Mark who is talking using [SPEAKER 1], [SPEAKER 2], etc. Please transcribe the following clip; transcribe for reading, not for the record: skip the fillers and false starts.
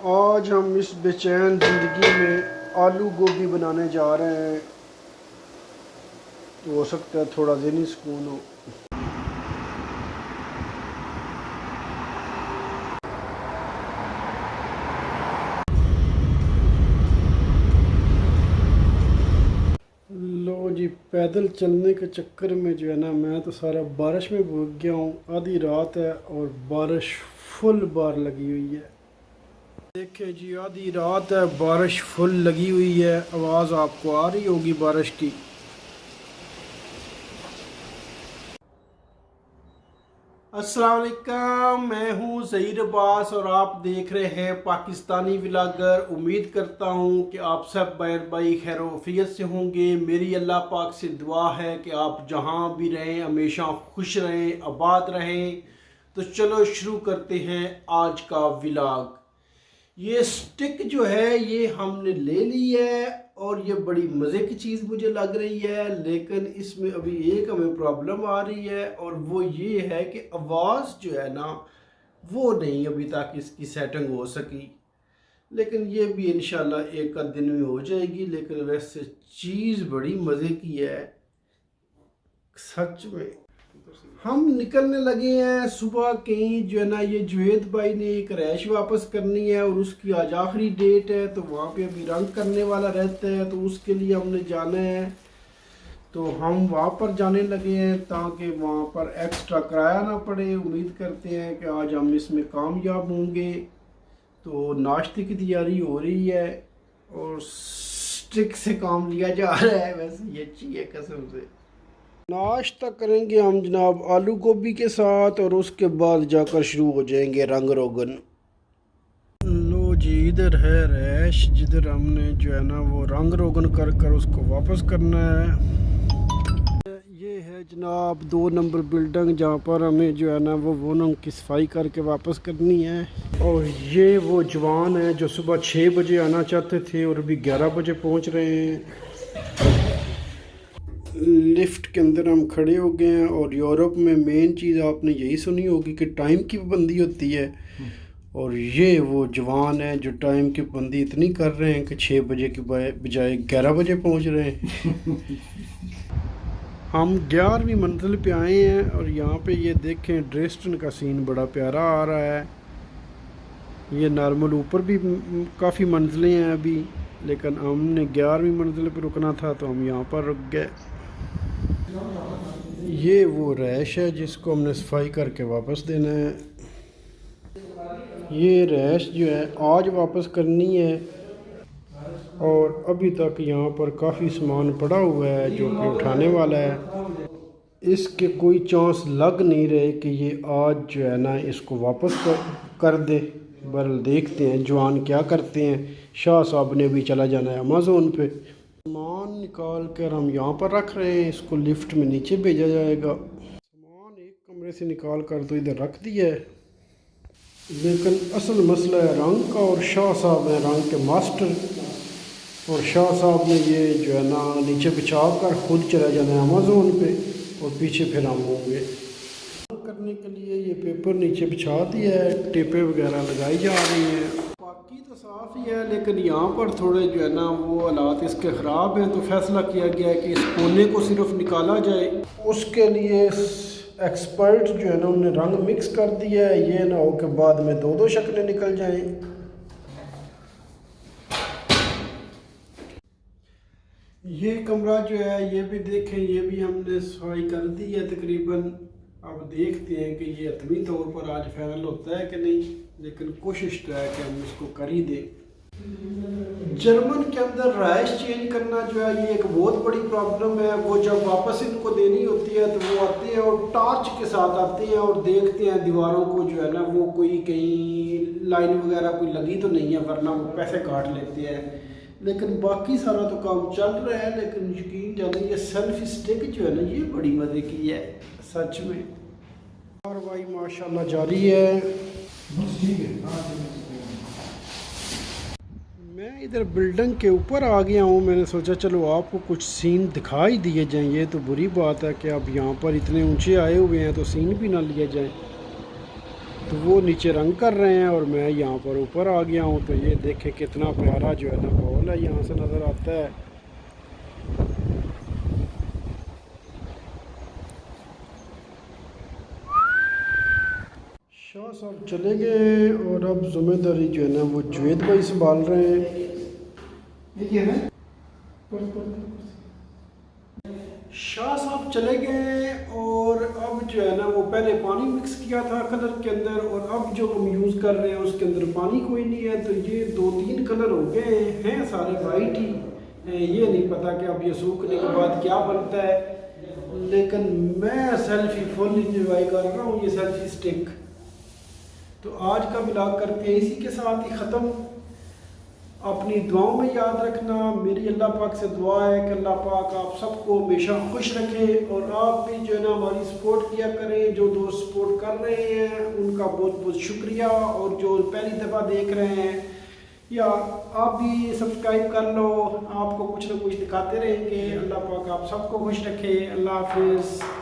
[SPEAKER 1] आज हम इस बेचैन ज़िंदगी में आलू गोभी बनाने जा रहे हैं, तो हो सकता है थोड़ा ज़हनी सुकून हो। लो जी, पैदल चलने के चक्कर में जो है ना, मैं तो सारा बारिश में भूग गया हूँ। आधी रात है और बारिश फुल बार लगी हुई है। देखिए जी, आधी रात है, बारिश फुल लगी हुई है। आवाज़ आपको आ रही होगी बारिश की। अस्सलाम वालेकुम, मैं हूँ ज़हीर अब्बास और आप देख रहे हैं पाकिस्तानी व्लॉगर। उम्मीद करता हूँ कि आप सब भाई खैर वफियत से होंगे। मेरी अल्लाह पाक से दुआ है कि आप जहाँ भी रहें हमेशा खुश रहें, आबाद रहें। तो चलो शुरू करते हैं आज का व्लॉग। ये स्टिक जो है ये हमने ले ली है और ये बड़ी मज़े की चीज़ मुझे लग रही है, लेकिन इसमें अभी एक हमें प्रॉब्लम आ रही है और वो ये है कि आवाज़ जो है ना वो नहीं अभी तक इसकी सेटिंग हो सकी। लेकिन ये भी इंशाल्लाह एक आध दिन में हो जाएगी। लेकिन वैसे चीज़ बड़ी मज़े की है सच में। हम निकलने लगे हैं सुबह। कहीं जो है ना, ये जुवेद भाई ने एक रैश वापस करनी है और उसकी आज आखिरी डेट है, तो वहाँ पे अभी रंग करने वाला रहता है, तो उसके लिए हमने जाना है। तो हम वहाँ पर जाने लगे हैं ताकि वहाँ पर एक्स्ट्रा किराया ना पड़े। उम्मीद करते हैं कि आज हम इसमें कामयाब होंगे। तो नाश्ते की तैयारी हो रही है और स्टिक से काम लिया जा रहा है। वैसे ये अच्छी है कसम से। नाश्ता करेंगे हम जनाब आलू गोभी के साथ और उसके बाद जाकर शुरू हो जाएंगे रंग रोगन। लो जी, इधर है रैश जिधर हमने जो है ना वो रंग रोगन कर कर उसको वापस करना है। ये है जनाब 2 नंबर बिल्डिंग जहाँ पर हमें जो है ना वो नंग की सफाई करके वापस करनी है। और ये वो जवान है जो सुबह 6 बजे आना चाहते थे और अभी 11 बजे पहुँच रहे हैं। लिफ्ट के अंदर हम खड़े हो गए हैं और यूरोप में मेन चीज़ आपने यही सुनी होगी कि टाइम की पाबंदी होती है। और ये वो जवान है जो टाइम की पाबंदी इतनी कर रहे हैं कि 6 बजे के बजाय 11 बजे पहुंच रहे हैं। हम 11वीं मंजिल पे आए हैं और यहाँ पे ये देखें ड्रेस्टन का सीन बड़ा प्यारा आ रहा है। ये नॉर्मल ऊपर भी काफ़ी मंजिलें हैं अभी, लेकिन हमने 11वीं मंजिल पे रुकना था तो हम यहाँ पर रुक गए। ये वो रैश है जिसको हमने सफाई करके वापस देना है। ये रैश जो है आज वापस करनी है और अभी तक यहाँ पर काफ़ी सामान पड़ा हुआ है जो कि उठाने वाला है। इसके कोई चांस लग नहीं रहे कि ये आज जो है ना इसको वापस कर दे। बहरहाल देखते हैं जवान क्या करते हैं। शाह साहब ने भी चला जाना है अमेज़ोन पे। सामान निकाल कर हम यहाँ पर रख रहे हैं, इसको लिफ्ट में नीचे भेजा जाएगा। सामान एक कमरे से निकाल कर तो इधर रख दिया है, लेकिन असल मसला है रंग का और शाह साहब हैं रंग के मास्टर। और शाह साहब ने ये जो है ना नीचे बिछा कर खुद चला जाना है अमेज़ोन पे और पीछे फिर हम होंगे। करने के लिए ये पेपर नीचे बिछा दिया है, टेपें वगैरह लगाई जा रही हैं। बाकी तो साफ़ ही है, लेकिन यहाँ पर थोड़े जो है ना वो हालात इसके ख़राब हैं, तो फैसला किया गया है कि इस कोने को सिर्फ निकाला जाए। उसके लिए एक्सपर्ट जो है ना उन्होंने रंग मिक्स कर दिया है, ये ना हो के बाद में दो शक्लें निकल जाएं। ये कमरा जो है ये भी देखें, ये भी हमने सफाई कर दी है तकरीबन। अब देखते हैं कि ये हतमी तौर पर आज फाइनल होता है कि नहीं, लेकिन कोशिश तो है कि हम इसको कर ही दें। जर्मन के अंदर रहाइश चेंज करना जो है ये एक बहुत बड़ी प्रॉब्लम है। वो जब वापस इनको देनी होती है तो वो आते हैं और टार्च के साथ आते हैं और देखते हैं दीवारों को जो है ना वो कोई कहीं लाइन वगैरह कोई लगी तो नहीं है, वरना वो पैसे काट लेते हैं। लेकिन बाकी सारा तो काम चल रहा है। लेकिन यकीन जाने ये सेल्फी स्टिक जो है ना ये बड़ी मज़े की है सच में। कार्रवाई माशाल्लाह जारी है। मैं इधर बिल्डिंग के ऊपर आ गया हूँ। मैंने सोचा चलो आपको कुछ सीन दिखाई दिए जाएं। ये तो बुरी बात है कि आप यहाँ पर इतने ऊंचे आए हुए हैं तो सीन भी ना लिए जाएं। तो वो नीचे रंग कर रहे हैं और मैं यहाँ पर ऊपर आ गया हूँ। तो ये देखें कितना प्यारा जो है ना माहौल है यहाँ से नज़र आता है। शाह साहब चले गए और अब जिम्मेदारी जो है ना वो जुवेद भाई संभाल रहे हैं। शाह साहब चले गए और अब जो है ना वो पहले पानी मिक्स किया था कलर के अंदर और अब जो हम यूज़ कर रहे हैं उसके अंदर पानी कोई नहीं है। तो ये 2-3 कलर हो गए हैं, सारे वाइट ही हैं। ये नहीं पता कि अब ये सूखने के बाद क्या बनता है, लेकिन मैं सेल्फी फुल इंजॉय कर रहा हूँ, ये सेल्फी स्टिक। तो आज का ब्लॉग करते हैं इसी के साथ ही ख़त्म। अपनी दुआओं में याद रखना, मेरी अल्लाह पाक से दुआ है कि अल्लाह पाक आप सबको हमेशा खुश रखे और आप भी जो है ना हमारी सपोर्ट किया करें। जो दोस्त सपोर्ट कर रहे हैं उनका बहुत बहुत शुक्रिया, और जो पहली दफ़ा देख रहे हैं या आप भी सब्सक्राइब कर लो, आपको कुछ ना कुछ दिखाते रहेंगे। अल्लाह पाक आप सबको खुश रखे। अल्लाह हाफिज़।